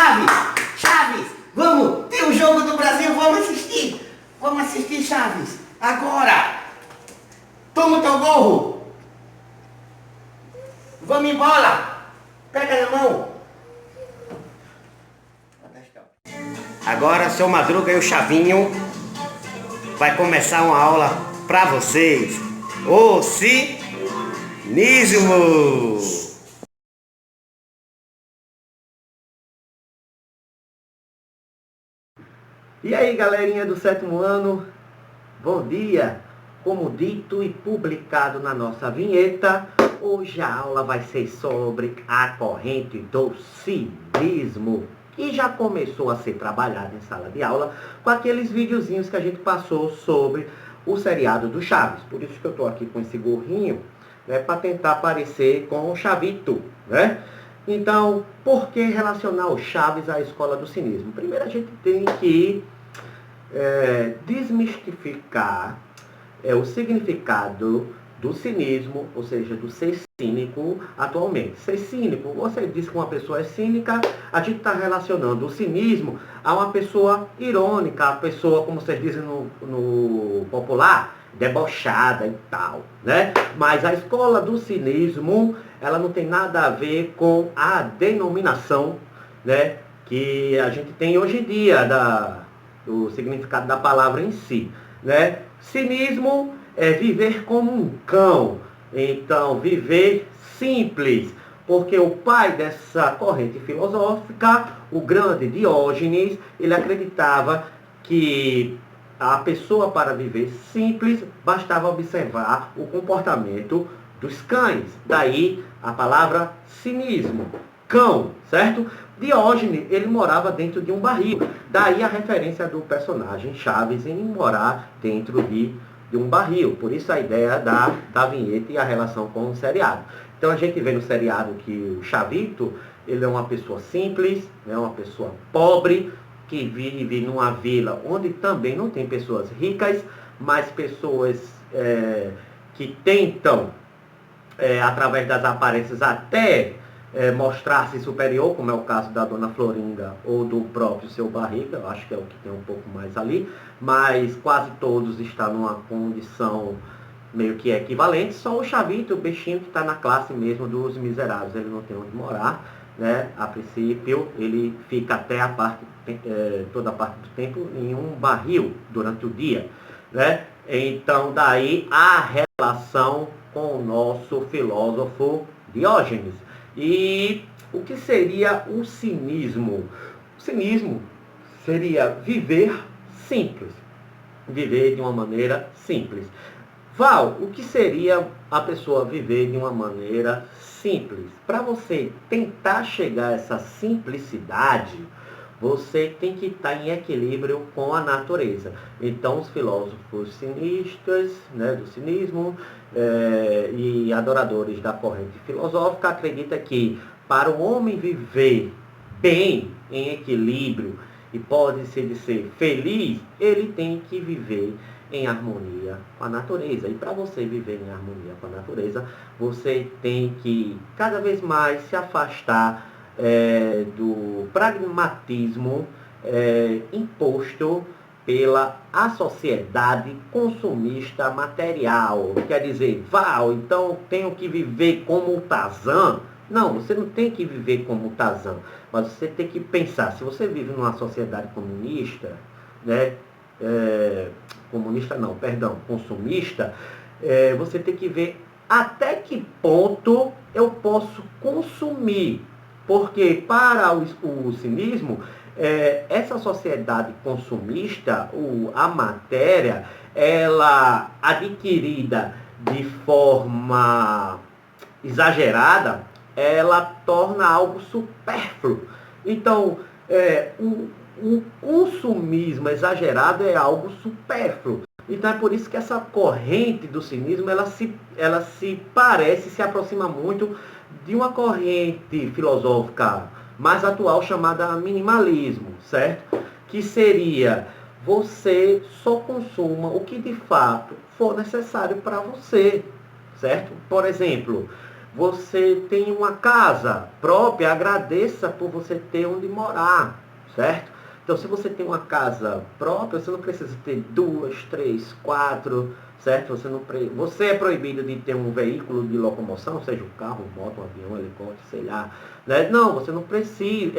Chaves! Chaves! Vamos! Tem o jogo do Brasil, vamos assistir! Vamos assistir, Chaves! Agora! Toma o teu gorro! Vamos embora! Pega na mão! Agora, seu Madruga e o Chavinho vai começar uma aula pra vocês. O cinismo! E aí, galerinha do 7º ano, bom dia! Como dito e publicado na nossa vinheta, hoje a aula vai ser sobre a corrente do cinismo, que já começou a ser trabalhada em sala de aula com aqueles videozinhos que a gente passou sobre o seriado do Chaves. Por isso que eu estou aqui com esse gorrinho, né, para tentar parecer com o Chavito, né? Então, por que relacionar o Chaves à escola do cinismo? Primeiro a gente tem que desmistificar o significado do cinismo, ou seja, do ser cínico atualmente. Ser cínico, você diz que uma pessoa é cínica, a gente está relacionando o cinismo a uma pessoa irônica, a pessoa, como vocês dizem no popular, debochada e tal, né? Mas a escola do cinismo, ela não tem nada a ver com a denominação, né, que a gente tem hoje em dia do significado da palavra em si, né? Cinismo é viver como um cão, então viver simples, porque o pai dessa corrente filosófica, o grande Diógenes, ele acreditava que a pessoa, para viver simples, bastava observar o comportamento dos cães. Daí a palavra cinismo, cão, certo? Diógenes, ele morava dentro de um barril. Daí a referência do personagem Chaves em morar dentro de um barril. Por isso a ideia da vinheta e a relação com o seriado. Então a gente vê no seriado que o Chavito, ele é uma pessoa simples, né, uma pessoa pobre, que vive numa vila onde também não tem pessoas ricas, mas pessoas que tentam, através das aparências, até mostrar-se superior, como é o caso da Dona Florinda ou do próprio Seu Barriga, eu acho que é o que tem um pouco mais ali, mas quase todos estão numa condição meio que equivalente, só o Chavito, o bichinho que está na classe mesmo dos miseráveis, ele não tem onde morar, né? A princípio, ele fica até toda a parte do tempo em um barril durante o dia, né? Então, daí a relação com o nosso filósofo Diógenes. E o que seria o cinismo? O cinismo seria viver simples, viver de uma maneira simples. Val, o que seria a pessoa viver de uma maneira simples? Para você tentar chegar a essa simplicidade, você tem que estar em equilíbrio com a natureza. Então, os filósofos cinistas, né, do cinismo, e adoradores da corrente filosófica acreditam que para o homem viver bem, em equilíbrio, e pode-se dizer feliz, ele tem que viver em harmonia com a natureza. E para você viver em harmonia com a natureza, você tem que cada vez mais se afastar do pragmatismo imposto pela a sociedade consumista material. Quer dizer, Val, então tenho que viver como o Tarzan? Não, você não tem que viver como o Tarzan, mas você tem que pensar, se você vive numa sociedade comunista, né, consumista, você tem que ver até que ponto eu posso consumir, porque para o cinismo, essa sociedade consumista, a matéria, ela adquirida de forma exagerada, ela torna algo supérfluo. Então, o consumismo exagerado é algo supérfluo. Então é por isso que essa corrente do cinismo, ela se parece, se aproxima muito de uma corrente filosófica mais atual chamada minimalismo, certo? Que seria você só consuma o que de fato for necessário para você, certo? Por exemplo, Você tem uma casa própria, agradeça por você ter onde morar, certo? Então, se você tem uma casa própria, você não precisa ter duas, três, quatro, certo? Você é proibido de ter um veículo de locomoção, seja um carro, uma moto, um avião, um helicóptero, sei lá. Né? Não, você não precisa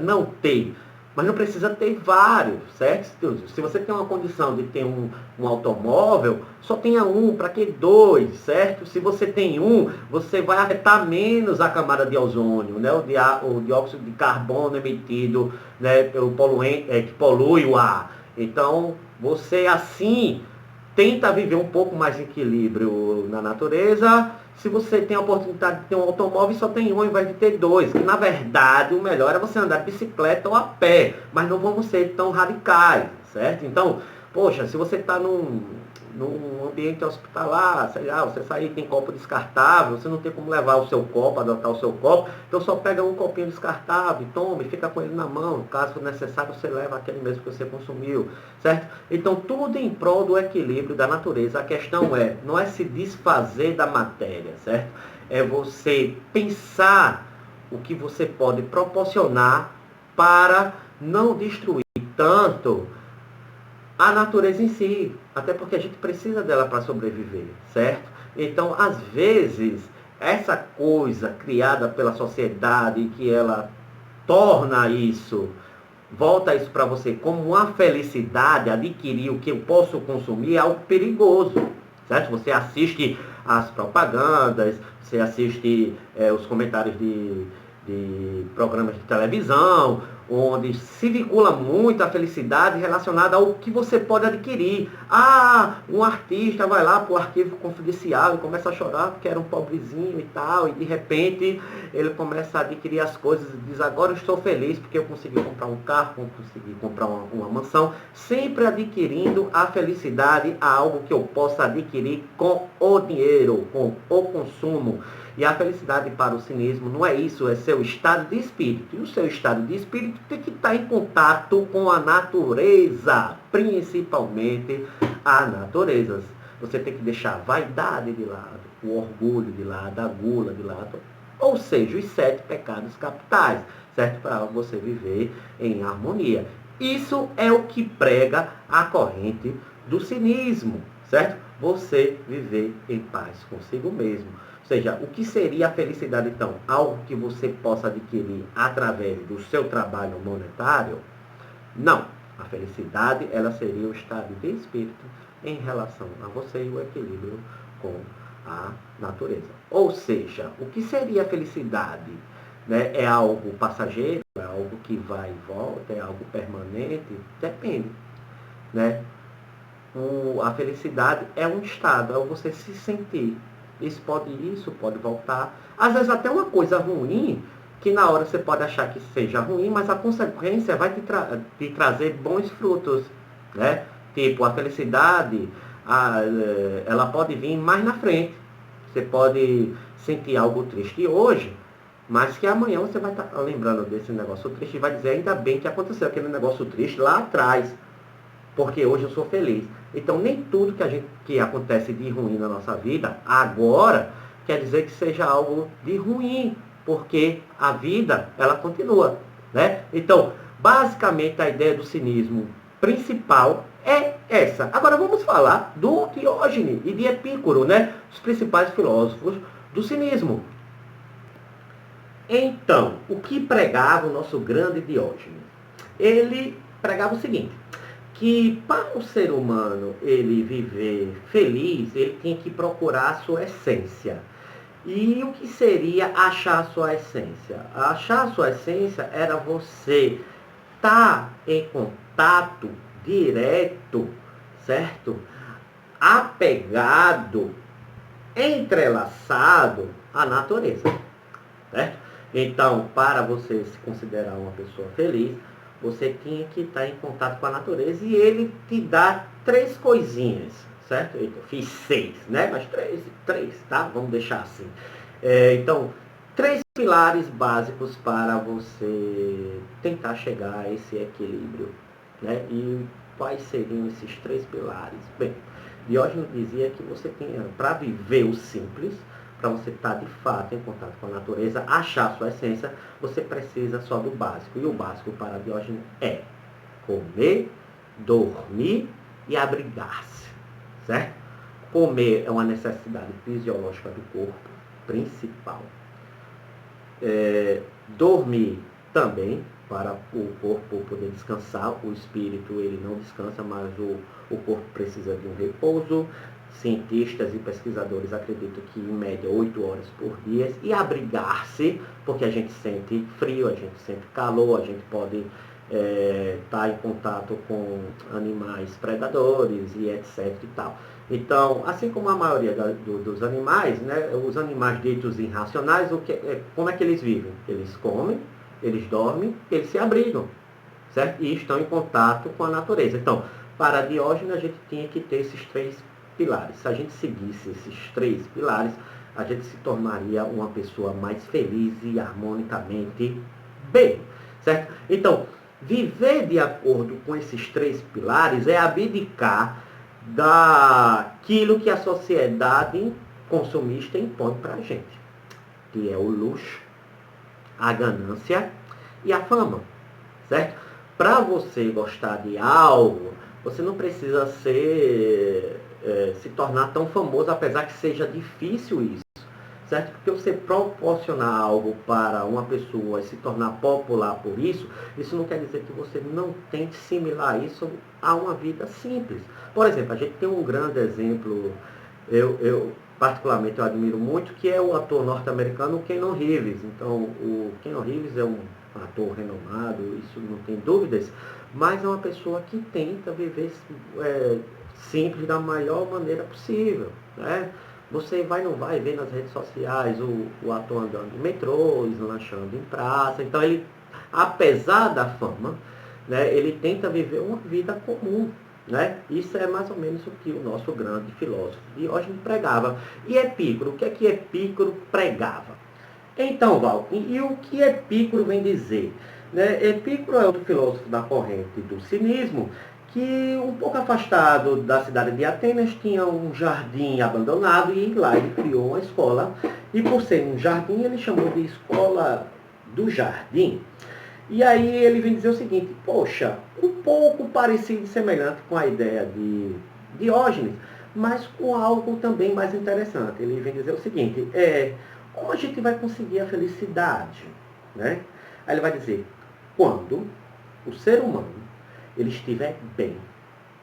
não ter, mas não precisa ter vários, certo? Se você tem uma condição de ter um automóvel, só tenha um, para que dois, certo? Se você tem um, você vai afetar menos a camada de ozônio, né? O dióxido de carbono emitido, né, pelo poluente, que polui o ar. Então, você assim tenta viver um pouco mais de equilíbrio na natureza. Se você tem a oportunidade de ter um automóvel e só tem um ao invés de ter dois, que na verdade o melhor é você andar de bicicleta ou a pé, mas não vamos ser tão radicais, certo? Então, poxa, se você está num ambiente hospitalar, sei lá, você sair tem copo descartável, você não tem como levar o seu copo, adotar o seu copo, então só pega um copinho descartável, toma e fica com ele na mão, caso for necessário você leva aquele mesmo que você consumiu, certo? Então tudo em prol do equilíbrio da natureza. A questão não é se desfazer da matéria, certo? É você pensar o que você pode proporcionar para não destruir tanto a natureza em si, até porque a gente precisa dela para sobreviver, certo? Então, às vezes, essa coisa criada pela sociedade, que ela torna isso, volta isso para você como uma felicidade, adquirir o que eu posso consumir, é algo perigoso, certo? Você assiste as propagandas, você assiste os comentários de programas de televisão, onde se vincula muito a felicidade relacionada ao que você pode adquirir. Ah, um artista vai lá para o arquivo confidencial e começa a chorar porque era um pobrezinho e tal, e de repente ele começa a adquirir as coisas e diz, agora eu estou feliz porque eu consegui comprar um carro, consegui comprar uma mansão, sempre adquirindo a felicidade a algo que eu possa adquirir com o dinheiro, com o consumo. E a felicidade para o cinismo não é isso, é seu estado de espírito. E o seu estado de espírito tem que estar em contato com a natureza, principalmente a natureza. Você tem que deixar a vaidade de lado, o orgulho de lado, a gula de lado, ou seja, os 7 pecados capitais, certo? Para você viver em harmonia. Isso é o que prega a corrente do cinismo, certo? Você viver em paz consigo mesmo. Ou seja, o que seria a felicidade então? Algo que você possa adquirir através do seu trabalho monetário? Não. A felicidade, ela seria o estado de espírito em relação a você e o equilíbrio com a natureza. Ou seja, o que seria a felicidade? Né? É algo passageiro? É algo que vai e volta? É algo permanente? Depende. Né? A felicidade é um estado, é você se sentir. Isso pode voltar. Às vezes até uma coisa ruim, que na hora você pode achar que seja ruim, mas a consequência vai te trazer bons frutos. Né? Tipo, a felicidade, ela pode vir mais na frente. Você pode sentir algo triste hoje, mas que amanhã você vai estar lembrando desse negócio triste e vai dizer, ainda bem que aconteceu aquele negócio triste lá atrás, porque hoje eu sou feliz. Então, nem tudo que acontece de ruim na nossa vida, agora, quer dizer que seja algo de ruim, porque a vida, ela continua. Né? Então, basicamente, a ideia do cinismo principal é essa. Agora, vamos falar do Diógenes e de Epicuro, né? Os principais filósofos do cinismo. Então, o que pregava o nosso grande Diógenes? Ele pregava o seguinte, que para o ser humano ele viver feliz, ele tinha que procurar a sua essência. E o que seria achar a sua essência? Achar a sua essência era você estar em contato direto, certo? Apegado, entrelaçado à natureza, certo? Então, para você se considerar uma pessoa feliz, você tinha que estar em contato com a natureza e ele te dá 3 coisinhas, certo? Eu fiz 6, né? Mas 3, tá? Vamos deixar assim. Então, 3 pilares básicos para você tentar chegar a esse equilíbrio, né? E quais seriam esses 3 pilares? Bem, Diógenes dizia que você tinha, para viver o simples, para você estar de fato em contato com a natureza, achar a sua essência, você precisa só do básico. E o básico para Diógenes é comer, dormir e abrigar-se, certo? Comer é uma necessidade fisiológica do corpo, principal. Dormir também, para o corpo poder descansar. O espírito ele não descansa, mas o corpo precisa de um repouso. Cientistas e pesquisadores acreditam que em média 8 horas por dia. E abrigar-se, porque a gente sente frio, a gente sente calor, a gente pode estar em contato com animais predadores e etc e tal. Então, assim como a maioria dos animais, né, os animais ditos irracionais, como é que eles vivem? Eles comem, eles dormem, eles se abrigam, certo? E estão em contato com a natureza. Então, para Diógenes, a gente tinha que ter esses 3 pilares. Se a gente seguisse esses 3 pilares, a gente se tornaria uma pessoa mais feliz e harmonicamente bem, certo? Então, viver de acordo com esses 3 pilares é abdicar daquilo que a sociedade consumista impõe para a gente, que é o luxo, a ganância e a fama, certo? Para você gostar de algo, você não precisa se tornar tão famoso, apesar que seja difícil isso, certo? Porque você proporcionar algo para uma pessoa e se tornar popular por isso, isso não quer dizer que você não tente similar isso a uma vida simples. Por exemplo, a gente tem um grande exemplo, eu particularmente eu admiro muito, que é o ator norte-americano Keanu Reeves. Então, o Keanu Reeves é um ator renomado, isso não tem dúvidas, mas é uma pessoa que tenta viver simples da melhor maneira possível, né? Você não vai ver nas redes sociais o ator andando em metrôs, lanchando em praça. Então, ele, apesar da fama, né, ele tenta viver uma vida comum, né? Isso é mais ou menos o que o nosso grande filósofo Diógenes pregava. E Epicuro, o que é que Epicuro pregava? Então, Val, e o que Epicuro vem dizer? Né? Epicuro é outro filósofo da corrente do cinismo, que um pouco afastado da cidade de Atenas tinha um jardim abandonado e lá ele criou uma escola. E por ser um jardim, ele chamou de Escola do Jardim. E aí ele vem dizer o seguinte: poxa, um pouco parecido e semelhante com a ideia de Diógenes, mas com algo também mais interessante. Ele vem dizer o seguinte: como a gente vai conseguir a felicidade? Né? Aí ele vai dizer: quando o ser humano ele estiver bem,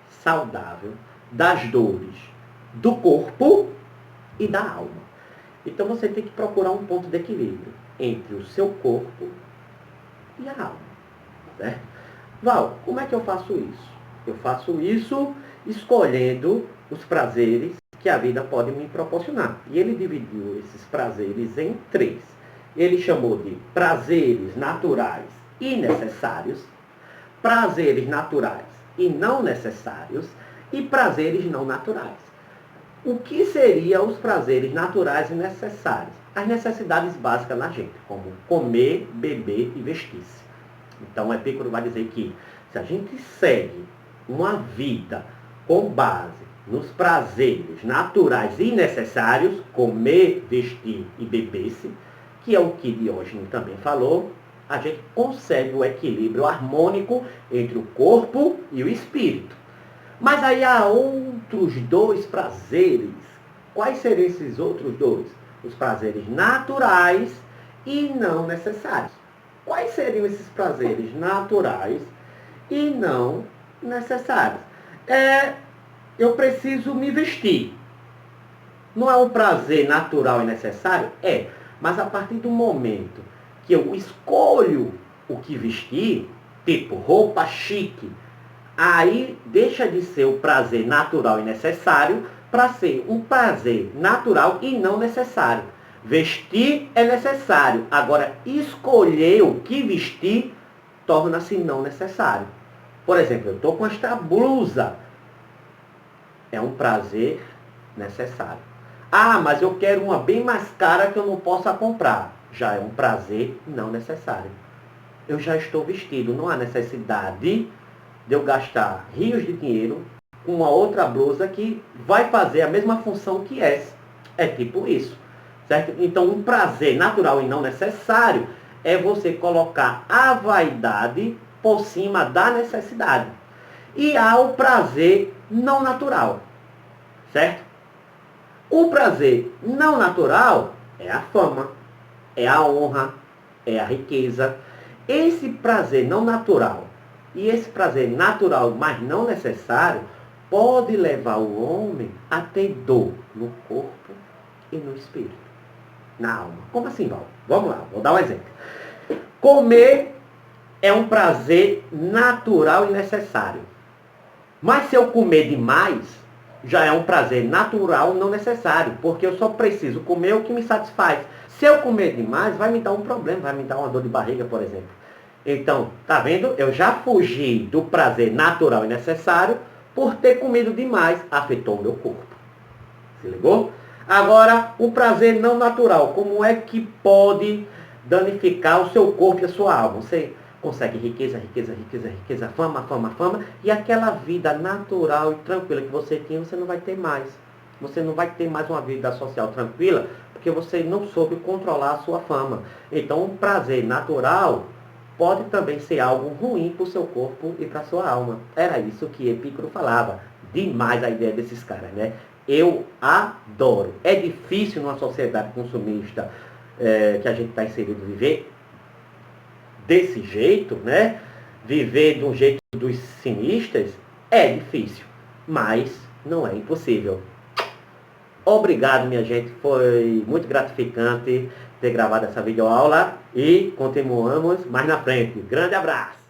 saudável, das dores do corpo e da alma. Então você tem que procurar um ponto de equilíbrio entre o seu corpo e a alma, certo? Val, como é que eu faço isso? Eu faço isso escolhendo os prazeres que a vida pode me proporcionar. E ele dividiu esses prazeres em 3. Ele chamou de prazeres naturais e necessários, prazeres naturais e não necessários e prazeres não naturais. O que seriam os prazeres naturais e necessários? As necessidades básicas da gente, como comer, beber e vestir-se. Então, Epicuro vai dizer que se a gente segue uma vida com base nos prazeres naturais e necessários, comer, vestir e beber-se, que é o que Diógenes também falou, a gente consegue o equilíbrio harmônico entre o corpo e o espírito. Mas aí há outros 2 prazeres. Quais seriam esses outros 2? Os prazeres naturais e não necessários. Quais seriam esses prazeres naturais e não necessários? Eu preciso me vestir. Não é um prazer natural e necessário? Mas a partir do momento que eu escolho o que vestir, tipo roupa chique, aí deixa de ser o prazer natural e necessário para ser um prazer natural e não necessário. Vestir é necessário, agora escolher o que vestir torna-se não necessário. Por exemplo, eu estou com esta blusa, é um prazer necessário. Ah, mas eu quero uma bem mais cara que eu não possa comprar. Já é um prazer não necessário. Eu já estou vestido, não há necessidade de eu gastar rios de dinheiro com uma outra blusa que vai fazer a mesma função que essa. É tipo isso. certo? Então, um prazer natural e não necessário é você colocar a vaidade por cima da necessidade. E há o prazer não natural, certo? O prazer não natural é a fama, é a honra, é a riqueza. Esse prazer não natural e esse prazer natural, mas não necessário, pode levar o homem a ter dor no corpo e no espírito, na alma. Como assim, Val? Vamos lá, vou dar um exemplo. Comer é um prazer natural e necessário. Mas se eu comer demais, já é um prazer natural não necessário, porque eu só preciso comer o que me satisfaz. Se eu comer demais, vai me dar um problema, vai me dar uma dor de barriga, por exemplo. Então, tá vendo? Eu já fugi do prazer natural e necessário por ter comido demais, afetou o meu corpo. Se ligou? Agora, o prazer não natural, como é que pode danificar o seu corpo e a sua alma? Você consegue riqueza, riqueza, riqueza, riqueza, fama, fama, fama, e aquela vida natural e tranquila que você tinha, você não vai ter mais. Você não vai ter mais uma vida social tranquila, porque você não soube controlar a sua fama. Então, um prazer natural pode também ser algo ruim para o seu corpo e para a sua alma. Era isso que Epicuro falava. Demais a ideia desses caras, né? Eu adoro. É difícil numa sociedade consumista que a gente está inserido viver desse jeito, né? Viver de um jeito dos cinistas é difícil, mas não é impossível. Obrigado, minha gente. Foi muito gratificante ter gravado essa videoaula e continuamos mais na frente. Grande abraço!